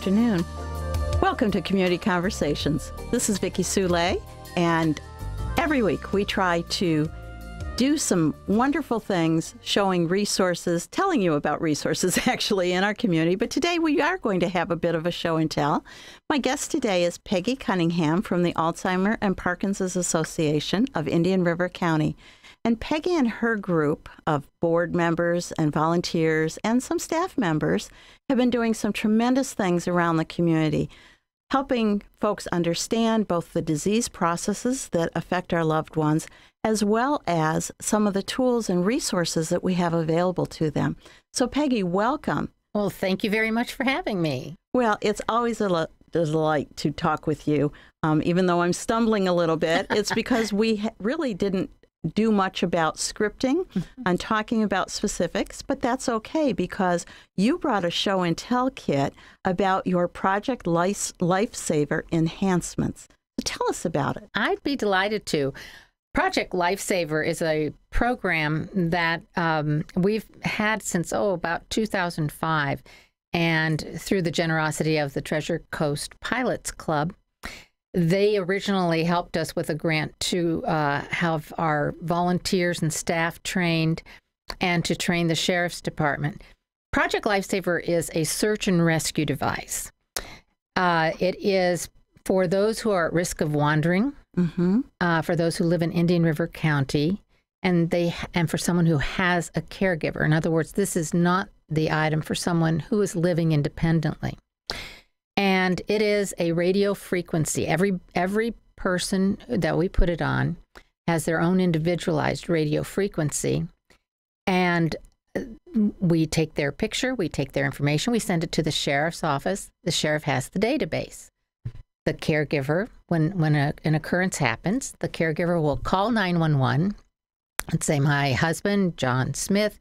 afternoon. Welcome to Community Conversations. This is Vicki Soule, and every week we try to do some wonderful things, showing resources, telling you about resources actually in our community. But today we are going to have a bit of a show and tell. My guest today is Peggy Cunningham from the Alzheimer and Parkinson's Association of Indian River County. And Peggy and her group of board members and volunteers and some staff members have been doing some tremendous things around the community, helping folks understand both the disease processes that affect our loved ones, as well as some of the tools and resources that we have available to them. So Peggy, welcome. Well, thank you very much for having me. Well, it's always a delight to talk with you, even though I'm stumbling a little bit. It's because we really didn't do much about scripting and talking about specifics, but that's okay because you brought a show and tell kit about your Project Lifesaver enhancements. So tell us about it. I'd be delighted to. Project Lifesaver is a program that we've had since, about 2005. And through the generosity of the Treasure Coast Pilots Club, they originally helped us with a grant to have our volunteers and staff trained and to train the Sheriff's Department. Project Lifesaver is a search and rescue device. It is for those who are at risk of wandering, for those who live in Indian River County, and for someone who has a caregiver. In other words, this is not the item for someone who is living independently. And it is a radio frequency. Every person that we put it on has their own individualized radio frequency. And we take their picture, we take their information, we send it to the sheriff's office. The sheriff has the database. The caregiver, when an occurrence happens, the caregiver will call 911 and say, my husband, John Smith,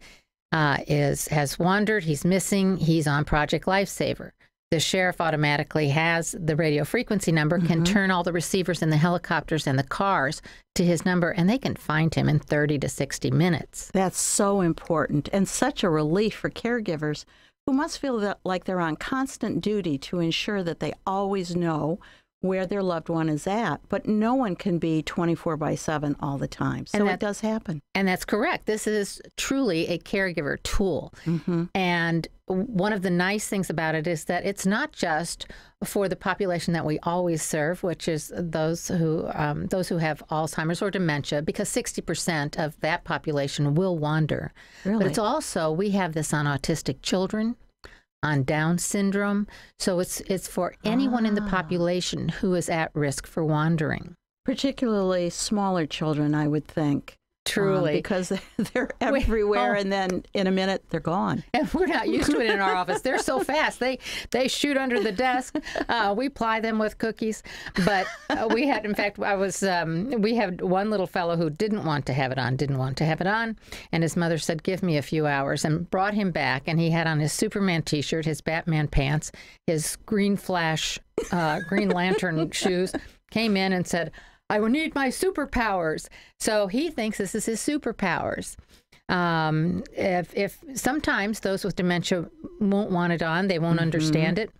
has wandered, he's missing, he's on Project Lifesaver. The sheriff automatically has the radio frequency number, can turn all the receivers in the helicopters and the cars to his number, and they can find him in 30 to 60 minutes. That's so important and such a relief for caregivers who must feel like they're on constant duty to ensure that they always know where their loved one is at, but no one can be 24/7 all the time. So it does happen. And that's correct. This is truly a caregiver tool. And one of the nice things about it is that it's not just for the population that we always serve, which is those who have Alzheimer's or dementia, because 60% of that population will wander. Really? But it's also, we have this on autistic children, on Down syndrome. So it's for anyone in the population who is at risk for wandering. Particularly smaller children, I would think. Truly. Because they're everywhere, and then in a minute, they're gone. And we're not used to it in our office. They're so fast. They shoot under the desk. We ply them with cookies. But we had, in fact, we had one little fellow who didn't want to have it on. And his mother said, give me a few hours, and brought him back. And he had on his Superman T-shirt, his Batman pants, his Green Flash, Green Lantern shoes, came in and said, I will need my superpowers. So he thinks this is his superpowers. If sometimes those with dementia won't want it on, they won't understand it.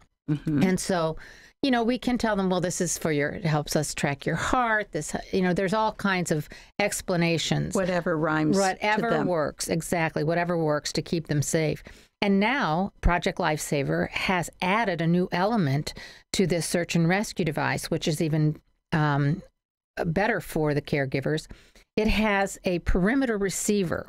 And so, we can tell them, well, this is for it helps us track your heart. This, there's all kinds of explanations. Whatever rhymes Whatever to them. works, exactly. Whatever works to keep them safe. And now Project Lifesaver has added a new element to this search and rescue device, which is even better for the caregivers. It has a perimeter receiver,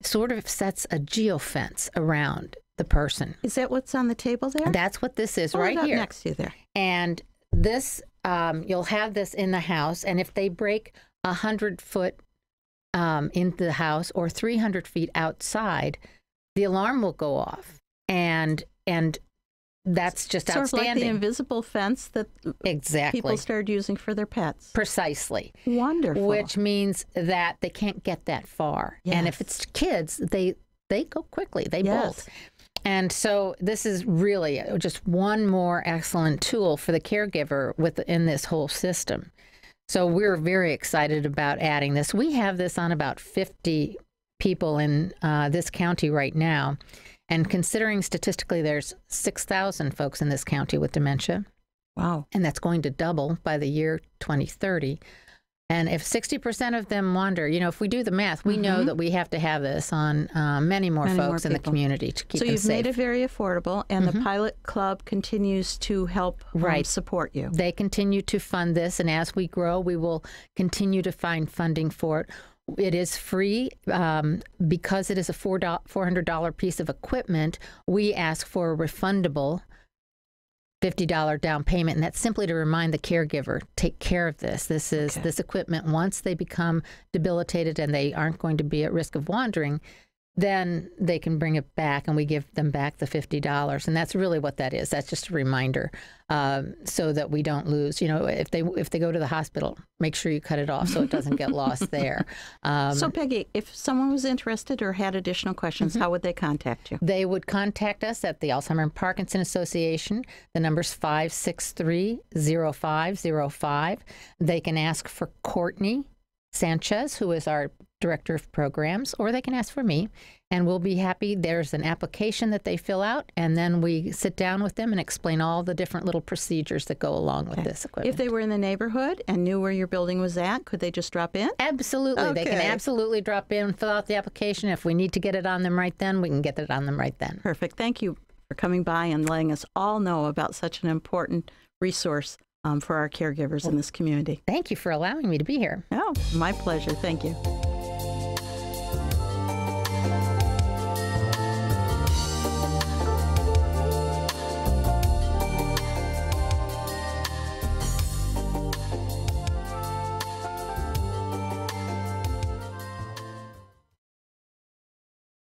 sort of sets a geofence around the person. Is that what's on the table there? That's what this is. Hold right it up here. Next to you there. And this, you'll have this in the house, and if they break 100 foot into the house or 300 feet outside, the alarm will go off. And that's just sort outstanding. Of like the invisible fence that people started using for their pets. Precisely. Wonderful. Which means that they can't get that far. Yes. And if it's kids, they go quickly. They bolt. And so this is really just one more excellent tool for the caregiver within this whole system. So we're very excited about adding this. We have this on about 50 people in this county right now. And considering statistically there's 6,000 folks in this county with dementia. Wow. And that's going to double by the year 2030. And if 60% of them wander, if we do the math, we know that we have to have this on many more folks in the community to keep them safe. So you've made it very affordable, and the Pilot Club continues to help support you. They continue to fund this, and as we grow, we will continue to find funding for it. It is free because it is a $400 piece of equipment. We ask for a refundable $50 down payment, and that's simply to remind the caregiver, take care of this. This is this equipment. Once they become debilitated and they aren't going to be at risk of wandering, then they can bring it back, and we give them back the $50. And that's really what that is. That's just a reminder so that we don't lose. If they go to the hospital, make sure you cut it off so it doesn't get lost there. So Peggy, if someone was interested or had additional questions, how would they contact you? They would contact us at the Alzheimer and Parkinson Association. The number's 563-0505. They can ask for Courtney Sanchez, who is our Director of Programs, or they can ask for me, and we'll be happy. There's an application that they fill out, and then we sit down with them and explain all the different little procedures that go along with this equipment. If they were in the neighborhood and knew where your building was at, could they just drop in? Absolutely. Okay. They can absolutely drop in and fill out the application. If we need to get it on them right then, we can get it on them right then. Perfect. Thank you for coming by and letting us all know about such an important resource for our caregivers in this community. Thank you for allowing me to be here. Oh, my pleasure. Thank you.